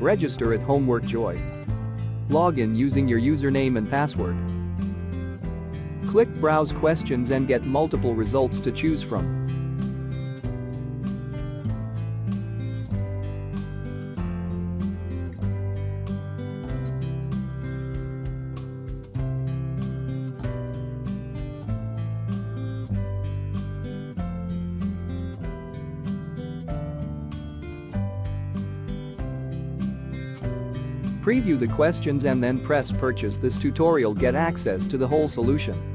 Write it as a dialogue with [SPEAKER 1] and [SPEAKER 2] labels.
[SPEAKER 1] Register at Homework Joy. Log in using your username and password. Click Browse Questions and get multiple results to choose from. Preview the questions and then press Purchase. This tutorial get access to the whole solution.